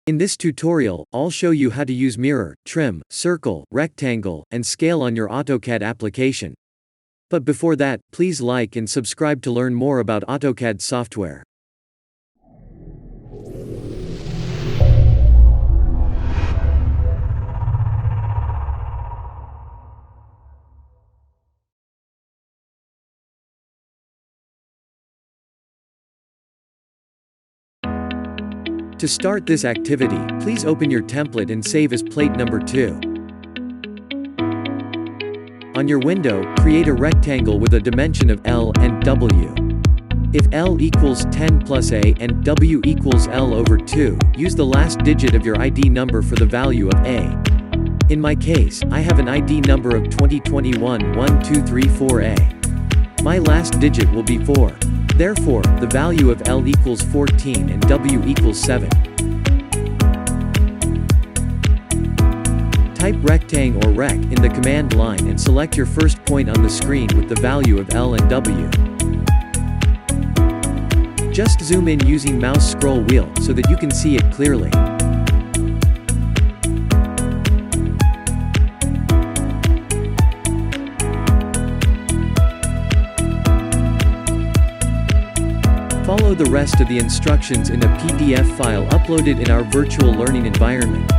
In this tutorial, I'll show you how to use mirror, trim, circle, rectangle, and scale on your AutoCAD application. But before that, please like and subscribe to learn more about AutoCAD software. To start this activity, please open your template and save as plate number 2. On your window, create a rectangle with a dimension of L and W. If L equals 10 plus A and W equals L over 2, use the last digit of your ID number for the value of A. In my case, I have an ID number of 2021-1234A. My last digit will be 4. Therefore, the value of L equals 14 and W equals 7. Type rectang or rec in the command line and select your first point on the screen with the value of L and W. Just zoom in using mouse scroll wheel so that you can see it clearly. Follow the rest of the instructions in a PDF file uploaded in our virtual learning environment.